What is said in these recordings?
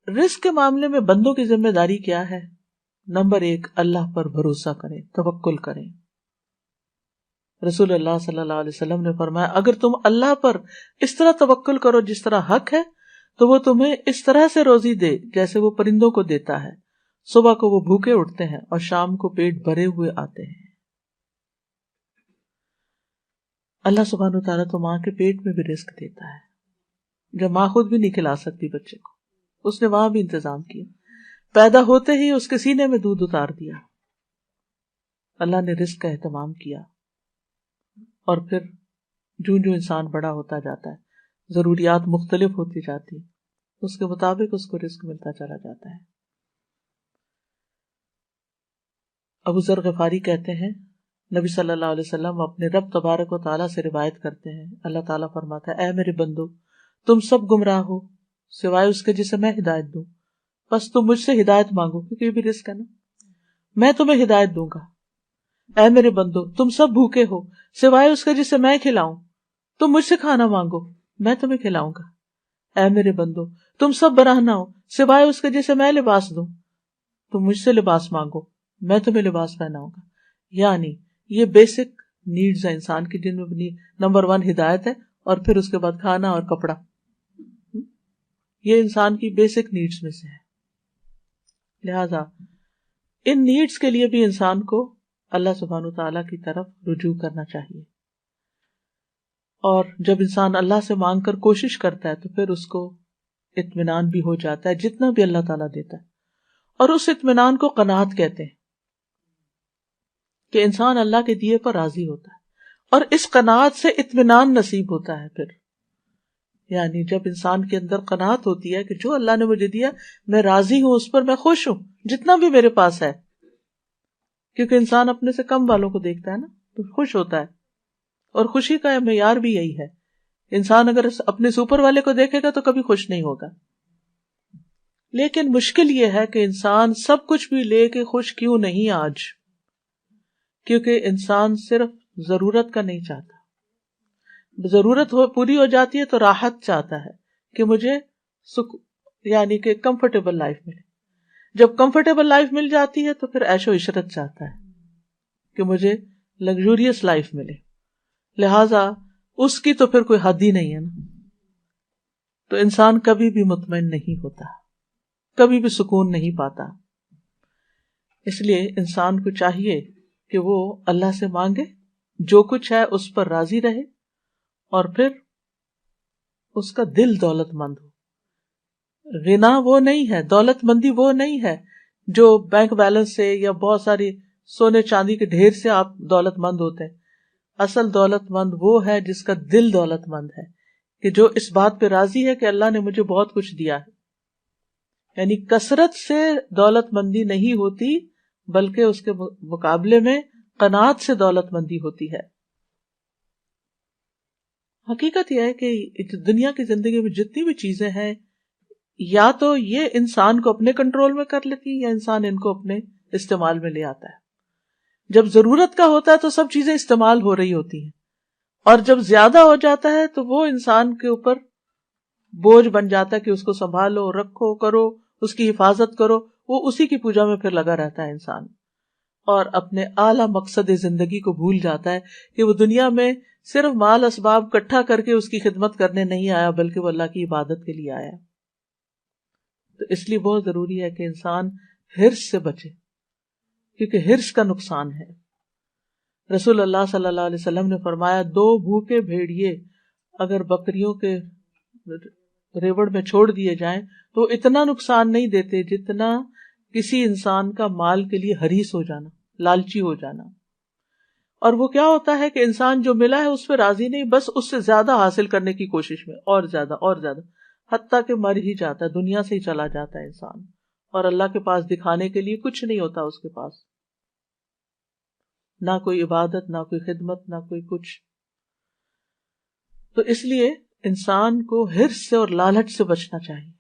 رزق کے معاملے میں بندوں کی ذمہ داری کیا ہے؟ نمبر 1، اللہ پر بھروسہ کریں، توکل کریں۔ رسول اللہ صلی اللہ علیہ وسلم نے فرمایا اگر تم اللہ پر اس طرح توکل کرو جس طرح حق ہے تو وہ تمہیں اس طرح سے روزی دے جیسے وہ پرندوں کو دیتا ہے، صبح کو وہ بھوکے اٹھتے ہیں اور شام کو پیٹ بھرے ہوئے آتے ہیں۔ اللہ سبحانہ وتعالیٰ تو ماں کے پیٹ میں بھی رزق دیتا ہے، جب ماں خود بھی نہیں کھلا سکتی بچے کو، اس نے وہاں بھی انتظام کیا، پیدا ہوتے ہی اس کے سینے میں دودھ اتار دیا، اللہ نے رزق کا اہتمام کیا۔ اور پھر جو انسان بڑا ہوتا جاتا ہے، ضروریات مختلف ہوتی جاتی، اس کے مطابق اس کو رزق ملتا چلا جاتا ہے۔ ابو ذر غفاری کہتے ہیں نبی صلی اللہ علیہ وسلم اپنے رب تبارک و تعالیٰ سے روایت کرتے ہیں، اللہ تعالیٰ فرماتا ہے اے میرے بندو تم سب گمراہ ہو سوائے اس کے جسے میں ہدایت دوں، بس تم مجھ سے ہدایت مانگو، کیونکہ یہ بھی رزق ہے نا، میں تمہیں ہدایت دوں گا۔ اے میرے بندو تم سب بھوکے ہو سوائے اس کے جسے میں کھلاؤں، تم مجھ سے کھانا مانگو، میں تمہیں کھلاؤں گا۔ اے میرے بندو تم سب برہنہ ہو سوائے اس کے جسے میں لباس دوں، تم مجھ سے لباس مانگو، میں تمہیں لباس پہناؤں گا۔ یعنی یہ بیسک نیڈز ہیں انسان کی، جن میں نمبر 1 ہدایت ہے، اور پھر اس کے بعد کھانا اور کپڑا، یہ انسان کی بیسک نیڈز میں سے ہے۔ لہذا ان نیڈز کے لیے بھی انسان کو اللہ سبحانہ تعالیٰ کی طرف رجوع کرنا چاہیے، اور جب انسان اللہ سے مانگ کر کوشش کرتا ہے تو پھر اس کو اطمینان بھی ہو جاتا ہے جتنا بھی اللہ تعالیٰ دیتا ہے، اور اس اطمینان کو قناعت کہتے ہیں کہ انسان اللہ کے دیے پر راضی ہوتا ہے، اور اس قناعت سے اطمینان نصیب ہوتا ہے۔ پھر یعنی جب انسان کے اندر قناعت ہوتی ہے کہ جو اللہ نے مجھے دیا میں راضی ہوں، اس پر میں خوش ہوں جتنا بھی میرے پاس ہے، کیونکہ انسان اپنے سے کم والوں کو دیکھتا ہے نا تو خوش ہوتا ہے، اور خوشی کا معیار بھی یہی ہے۔ انسان اگر اپنے سے اوپر والے کو دیکھے گا تو کبھی خوش نہیں ہوگا، لیکن مشکل یہ ہے کہ انسان سب کچھ بھی لے کے خوش کیوں نہیں آج، کیونکہ انسان صرف ضرورت کا نہیں چاہتا، ضرورت پوری ہو جاتی ہے تو راحت چاہتا ہے کہ مجھے یعنی کہ کمفرٹیبل لائف ملے، جب کمفرٹیبل لائف مل جاتی ہے تو پھر عیش و عشرت چاہتا ہے کہ مجھے لگزوریس لائف ملے، لہذا اس کی تو پھر کوئی حد ہی نہیں ہے نا، تو انسان کبھی بھی مطمئن نہیں ہوتا، کبھی بھی سکون نہیں پاتا۔ اس لیے انسان کو چاہیے کہ وہ اللہ سے مانگے، جو کچھ ہے اس پر راضی رہے، اور پھر اس کا دل دولت مند ہو۔ غنا وہ نہیں ہے، دولت مندی وہ نہیں ہے جو بینک بیلنس سے یا بہت ساری سونے چاندی کے ڈھیر سے آپ دولت مند ہوتے ہیں۔ اصل دولت مند وہ ہے جس کا دل دولت مند ہے، کہ جو اس بات پہ راضی ہے کہ اللہ نے مجھے بہت کچھ دیا ہے۔ یعنی کثرت سے دولت مندی نہیں ہوتی، بلکہ اس کے مقابلے میں قناعت سے دولت مندی ہوتی ہے۔ حقیقت یہ ہے کہ دنیا کی زندگی میں جتنی بھی چیزیں ہیں، یا تو یہ انسان کو اپنے کنٹرول میں کر لیتی ہیں یا انسان ان کو اپنے استعمال میں لے آتا ہے۔ جب ضرورت کا ہوتا ہے تو سب چیزیں استعمال ہو رہی ہوتی ہیں، اور جب زیادہ ہو جاتا ہے تو وہ انسان کے اوپر بوجھ بن جاتا ہے کہ اس کو سنبھالو، رکھو، کرو، اس کی حفاظت کرو، وہ اسی کی پوجا میں پھر لگا رہتا ہے انسان، اور اپنے اعلیٰ مقصد زندگی کو بھول جاتا ہے کہ وہ دنیا میں صرف مال اسباب اکٹھا کر کے اس کی خدمت کرنے نہیں آیا، بلکہ وہ اللہ کی عبادت کے لیے آیا۔ تو اس لیے بہت ضروری ہے کہ انسان حرص سے بچے، کیونکہ حرص کا نقصان ہے۔ رسول اللہ صلی اللہ علیہ وسلم نے فرمایا 2 بھوکے بھیڑیے اگر بکریوں کے ریوڑ میں چھوڑ دیے جائیں تو اتنا نقصان نہیں دیتے جتنا کسی انسان کا مال کے لیے حریص ہو جانا، لالچی ہو جانا۔ اور وہ کیا ہوتا ہے کہ انسان جو ملا ہے اس پہ راضی نہیں، بس اس سے زیادہ حاصل کرنے کی کوشش میں، اور زیادہ اور زیادہ، حتیٰ کہ مر ہی جاتا ہے، دنیا سے ہی چلا جاتا ہے انسان، اور اللہ کے پاس دکھانے کے لیے کچھ نہیں ہوتا اس کے پاس، نہ کوئی عبادت، نہ کوئی خدمت، نہ کوئی کچھ۔ تو اس لیے انسان کو حرص سے اور لالچ سے بچنا چاہیے،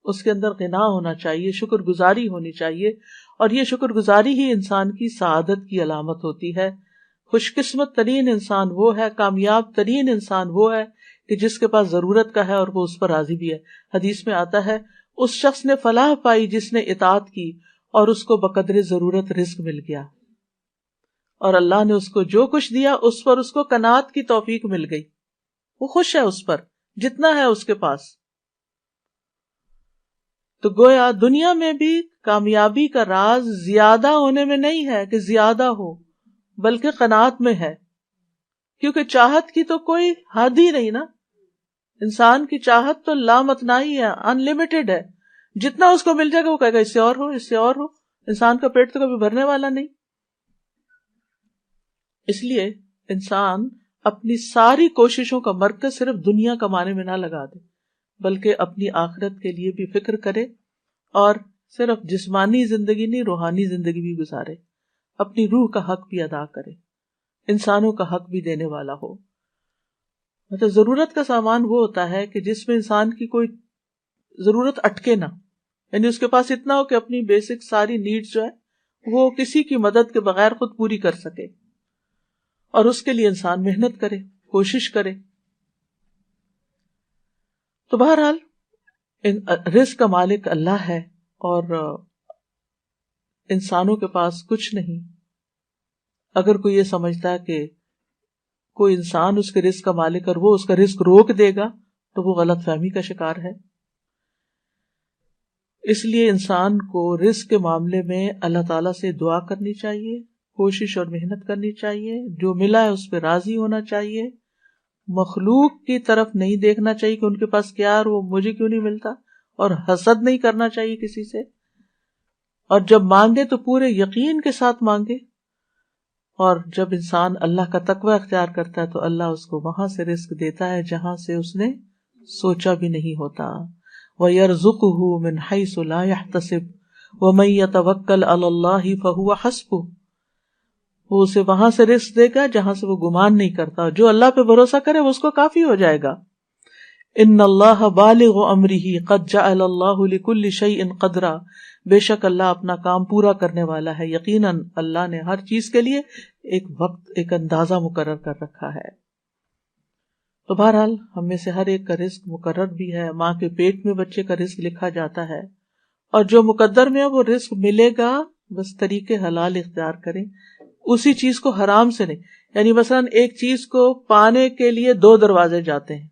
اس کے اندر غنا ہونا چاہیے، شکر گزاری ہونی چاہیے، اور یہ شکر گزاری ہی انسان کی سعادت کی علامت ہوتی ہے۔ خوش قسمت ترین انسان وہ ہے، کامیاب ترین انسان وہ ہے کہ جس کے پاس ضرورت کا ہے اور وہ اس پر راضی بھی ہے۔ حدیث میں آتا ہے اس شخص نے فلاح پائی جس نے اطاعت کی اور اس کو بقدر ضرورت رزق مل گیا، اور اللہ نے اس کو جو کچھ دیا اس پر اس کو قناعت کی توفیق مل گئی، وہ خوش ہے اس پر جتنا ہے اس کے پاس۔ تو گویا دنیا میں بھی کامیابی کا راز زیادہ ہونے میں نہیں ہے کہ زیادہ ہو، بلکہ قناعت میں ہے، کیونکہ چاہت کی تو کوئی حد ہی نہیں نا، انسان کی چاہت تو لامتناہی ہے، ان لمیٹڈ ہے، جتنا اس کو مل جائے گا وہ کہے گا اس سے اور ہو، اس سے اور ہو۔ انسان کا پیٹ تو کبھی بھرنے والا نہیں۔ اس لیے انسان اپنی ساری کوششوں کا مرکز صرف دنیا کمانے میں نہ لگا دے، بلکہ اپنی آخرت کے لیے بھی فکر کرے، اور صرف جسمانی زندگی نہیں، روحانی زندگی بھی گزارے، اپنی روح کا حق بھی ادا کرے، انسانوں کا حق بھی دینے والا ہو۔ مطلب ضرورت کا سامان وہ ہوتا ہے کہ جس میں انسان کی کوئی ضرورت اٹکے نہ، یعنی اس کے پاس اتنا ہو کہ اپنی بیسک ساری نیڈز جو ہے وہ کسی کی مدد کے بغیر خود پوری کر سکے، اور اس کے لیے انسان محنت کرے، کوشش کرے۔ تو بہرحال رزق کا مالک اللہ ہے، اور انسانوں کے پاس کچھ نہیں۔ اگر کوئی یہ سمجھتا ہے کہ کوئی انسان اس کے رزق کا مالک اور وہ اس کا رزق روک دے گا تو وہ غلط فہمی کا شکار ہے۔ اس لیے انسان کو رزق کے معاملے میں اللہ تعالیٰ سے دعا کرنی چاہیے، کوشش اور محنت کرنی چاہیے، جو ملا ہے اس پہ راضی ہونا چاہیے، مخلوق کی طرف نہیں دیکھنا چاہیے کہ ان کے پاس کیا ہے وہ مجھے کیوں نہیں ملتا، اور حسد نہیں کرنا چاہیے کسی سے، اور جب مانگے تو پورے یقین کے ساتھ مانگے، اور جب انسان اللہ کا تقوی اختیار کرتا ہے تو اللہ اس کو وہاں سے رزق دیتا ہے جہاں سے اس نے سوچا بھی نہیں ہوتا۔ وَيَرْزُقُهُ مِنْ حَيْثُ لَا يَحْتَسِبُ وَمَن يَتَوَكَّلْ عَلَى اللَّهِ فَهُوَ حَسْبُهُ، وہ اسے وہاں سے رزق دے گا جہاں سے وہ گمان نہیں کرتا، جو اللہ پہ بھروسہ کرے وہ اس کو کافی ہو جائے گا۔ ان اللہ بالغ امرہ قد جعل اللہ لکل شیء قدرا، بے شک اللہ اپنا کام پورا کرنے والا ہے، یقیناً اللہ نے ہر چیز کے لیے ایک وقت، ایک اندازہ مقرر کر رکھا ہے۔ تو بہرحال ہم میں سے ہر ایک کا رزق مقرر بھی ہے، ماں کے پیٹ میں بچے کا رزق لکھا جاتا ہے، اور جو مقدر میں ہے وہ رزق ملے گا، بس طریقے حلال اختیار کریں، اسی چیز کو حرام سے نہیں۔ یعنی مثلاً ایک چیز کو پانے کے لیے 2 دروازے جاتے ہیں،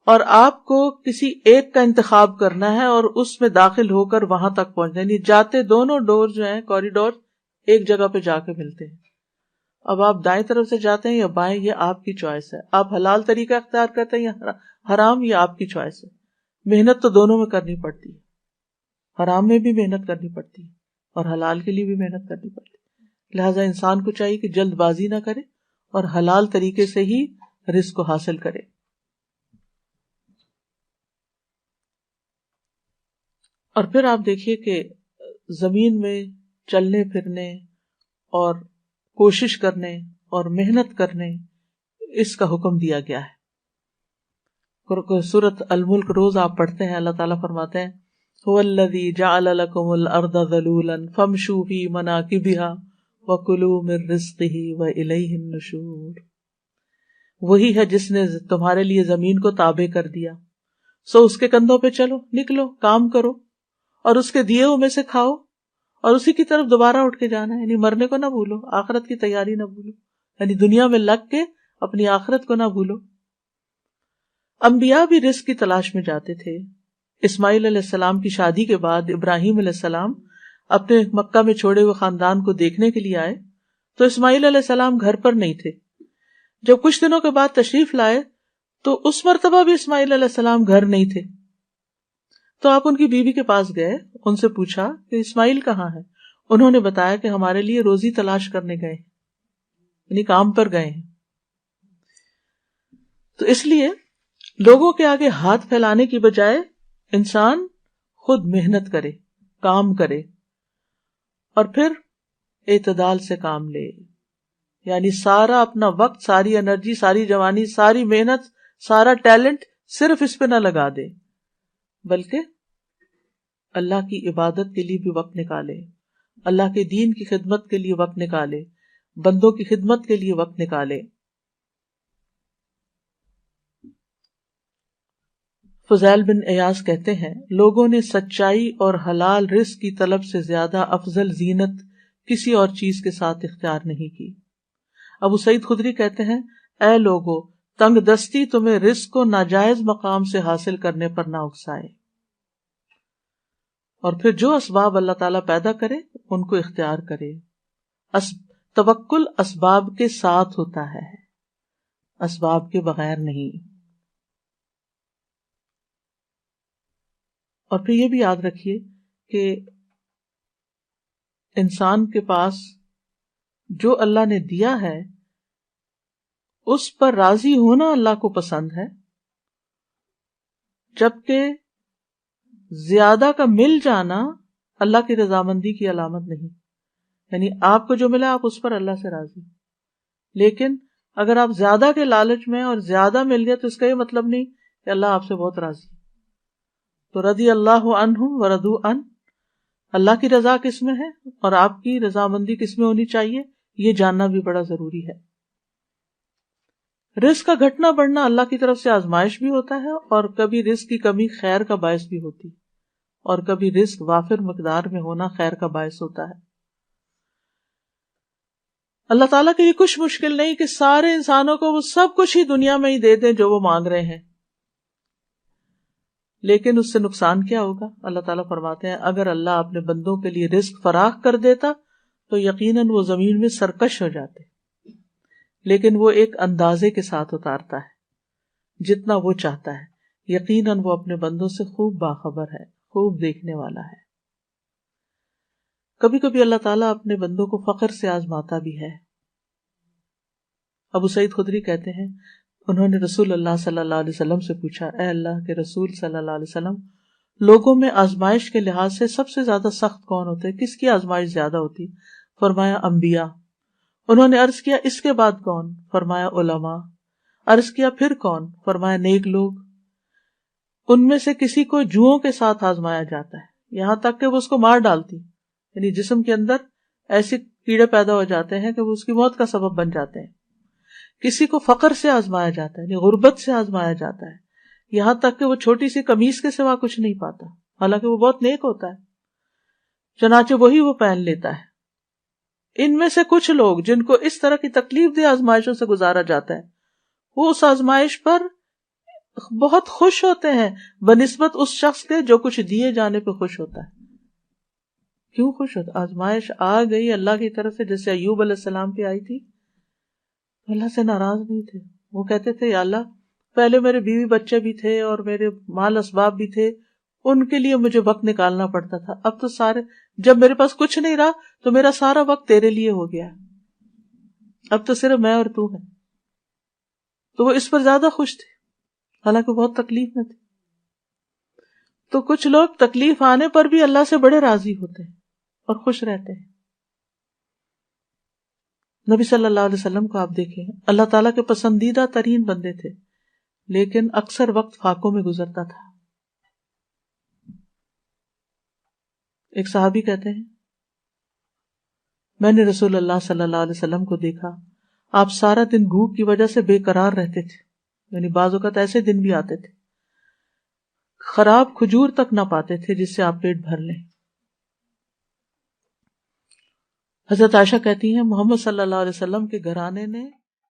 اور آپ کو کسی ایک کا انتخاب کرنا ہے اور اس میں داخل ہو کر وہاں تک پہنچنا، یعنی جاتے دونوں ڈور جو ہیں، کوریڈور ایک جگہ پہ جا کے ملتے ہیں۔ اب آپ دائیں طرف سے جاتے ہیں یا بائیں، یہ آپ کی چوائس ہے، آپ حلال طریقہ اختیار کرتے ہیں یا حرام، یہ آپ کی چوائس ہے۔ محنت تو دونوں میں کرنی پڑتی ہے، حرام میں بھی محنت کرنی پڑتی ہے اور حلال کے لیے بھی محنت کرنی پڑتی ہے۔ لہٰذا انسان کو چاہیے کہ جلد بازی نہ کرے اور حلال طریقے سے ہی رزق کو حاصل کرے۔ اور پھر آپ دیکھیے کہ زمین میں چلنے پھرنے اور کوشش کرنے اور محنت کرنے، اس کا حکم دیا گیا ہے۔ سورۃ الملک روز آپ پڑھتے ہیں، اللہ تعالیٰ فرماتے ہیں هو الذی جعل لکم الارض ذلولا فامشوا فی مناکبها وکلوا من رزقہ والیہ النشور، وہی ہے جس نے تمہارے لیے زمین کو تابع کر دیا، سو اس کے کندھوں پہ چلو، نکلو، کام کرو، اور اس کے دیے ہوئے میں سے کھاؤ، اور اسی کی طرف دوبارہ اٹھ کے جانا ہے، یعنی مرنے کو نہ بھولو، آخرت کی تیاری نہ بھولو، یعنی دنیا میں لگ کے اپنی آخرت کو نہ بھولو۔ انبیاء بھی رزق کی تلاش میں جاتے تھے۔ اسماعیل علیہ السلام کی شادی کے بعد ابراہیم علیہ السلام اپنے مکہ میں چھوڑے ہوئے خاندان کو دیکھنے کے لیے آئے، تو اسماعیل علیہ السلام گھر پر نہیں تھے۔ جب کچھ دنوں کے بعد تشریف لائے تو اس مرتبہ بھی اسماعیل علیہ السلام گھر نہیں تھے، تو آپ ان کی بیوی کے پاس گئے، ان سے پوچھا کہ اسماعیل کہاں ہے؟ انہوں نے بتایا کہ ہمارے لیے روزی تلاش کرنے گئے، یعنی کام پر گئے ہیں۔ تو اس لیے لوگوں کے آگے ہاتھ پھیلانے کی بجائے انسان خود محنت کرے، کام کرے، اور پھر اعتدال سے کام لے، یعنی سارا اپنا وقت، ساری انرجی، ساری جوانی، ساری محنت، سارا ٹیلنٹ صرف اس پہ نہ لگا دے، بلکہ اللہ کی عبادت کے لیے بھی وقت نکالے، اللہ کے دین کی خدمت کے لیے وقت نکالے، بندوں کی خدمت کے لیے وقت نکالے۔ فضیل بن ایاز کہتے ہیں لوگوں نے سچائی اور حلال رزق کی طلب سے زیادہ افضل زینت کسی اور چیز کے ساتھ اختیار نہیں کی۔ ابو سعید خدری کہتے ہیں اے لوگو، تنگ دستی تمہیں رزق کو ناجائز مقام سے حاصل کرنے پر نہ اکسائے، اور پھر جو اسباب اللہ تعالیٰ پیدا کرے ان کو اختیار کرے۔ توکل اسباب کے ساتھ ہوتا ہے، اسباب کے بغیر نہیں۔ اور پھر یہ بھی یاد رکھیے کہ انسان کے پاس جو اللہ نے دیا ہے اس پر راضی ہونا اللہ کو پسند ہے، جبکہ زیادہ کا مل جانا اللہ کی رضامندی کی علامت نہیں۔ یعنی آپ کو جو ملا آپ اس پر اللہ سے راضی، لیکن اگر آپ زیادہ کے لالچ میں اور زیادہ مل گیا تو اس کا یہ مطلب نہیں کہ اللہ آپ سے بہت راضی۔ تو رضی اللہ عنہم ورضوا عنہ، اللہ کی رضا کس میں ہے اور آپ کی رضامندی کس میں ہونی چاہیے، یہ جاننا بھی بڑا ضروری ہے۔ رزق کا گھٹنا بڑھنا اللہ کی طرف سے آزمائش بھی ہوتا ہے، اور کبھی رزق کی کمی خیر کا باعث بھی ہوتی، اور کبھی رزق وافر مقدار میں ہونا خیر کا باعث ہوتا ہے۔ اللہ تعالیٰ کے لیے کچھ مشکل نہیں کہ سارے انسانوں کو وہ سب کچھ ہی دنیا میں ہی دے دیں جو وہ مانگ رہے ہیں، لیکن اس سے نقصان کیا ہوگا؟ اللہ تعالیٰ فرماتے ہیں اگر اللہ اپنے بندوں کے لیے رزق فراخ کر دیتا تو یقیناً وہ زمین میں سرکش ہو جاتے، لیکن وہ ایک اندازے کے ساتھ اتارتا ہے جتنا وہ چاہتا ہے، یقیناً وہ اپنے بندوں سے خوب باخبر ہے، خوب دیکھنے والا ہے۔ کبھی کبھی اللہ تعالیٰ اپنے بندوں کو فقر سے آزماتا بھی ہے۔ ابو سعید خدری کہتے ہیں انہوں نے رسول اللہ صلی اللہ علیہ وسلم سے پوچھا اے اللہ کے رسول صلی اللہ علیہ وسلم، لوگوں میں آزمائش کے لحاظ سے سب سے زیادہ سخت کون ہوتے، کس کی آزمائش زیادہ ہوتی؟ فرمایا انبیاء۔ انہوں نے عرض کیا اس کے بعد کون؟ فرمایا علماء۔ عرض کیا پھر کون؟ فرمایا نیک لوگ۔ ان میں سے کسی کو جوؤں کے ساتھ آزمایا جاتا ہے یہاں تک کہ وہ اس کو مار ڈالتی، یعنی جسم کے اندر ایسے کیڑے پیدا ہو جاتے ہیں کہ وہ اس کی موت کا سبب بن جاتے ہیں۔ کسی کو فقر سے آزمایا جاتا ہے، یعنی غربت سے آزمایا جاتا ہے، یہاں تک کہ وہ چھوٹی سی قمیص کے سوا کچھ نہیں پاتا، حالانکہ وہ بہت نیک ہوتا ہے، چنانچہ وہی وہ پہن لیتا ہے۔ ان میں سے کچھ لوگ جن کو اس طرح کی تکلیف دہ آزمائشوں سے گزارا جاتا ہے وہ اس آزمائش پر بہت خوش ہوتے ہیں بنسبت اس شخص کے جو کچھ دیے جانے پہ خوش ہوتا ہے۔ کیوں خوش ہوتا؟ آزمائش آ گئی اللہ کی طرف سے، جیسے ایوب علیہ السلام پہ آئی تھی، اللہ سے ناراض نہیں تھے، وہ کہتے تھے یا اللہ پہلے میرے بیوی بچے بھی تھے اور میرے مال اسباب بھی تھے، ان کے لیے مجھے وقت نکالنا پڑتا تھا، اب تو سارے جب میرے پاس کچھ نہیں رہا تو میرا سارا وقت تیرے لیے ہو گیا، اب تو صرف میں اور تو ہے۔ تو وہ اس پر زیادہ خوش تھے حالانکہ بہت تکلیف میں تھے۔ تو کچھ لوگ تکلیف آنے پر بھی اللہ سے بڑے راضی ہوتے ہیں اور خوش رہتے ہیں۔ نبی صلی اللہ علیہ وسلم کو آپ دیکھیں، اللہ تعالیٰ کے پسندیدہ ترین بندے تھے، لیکن اکثر وقت فاقوں میں گزرتا تھا۔ ایک صحابی کہتے ہیں میں نے رسول اللہ صلی اللہ علیہ وسلم کو دیکھا، آپ سارا دن بھوک کی وجہ سے بے قرار رہتے تھے، یعنی بعض اوقات ایسے دن بھی آتے تھے خراب کھجور تک نہ پاتے تھے جس سے آپ پیٹ بھر لیں۔ حضرت عائشہ کہتی ہیں محمد صلی اللہ علیہ وسلم کے گھرانے نے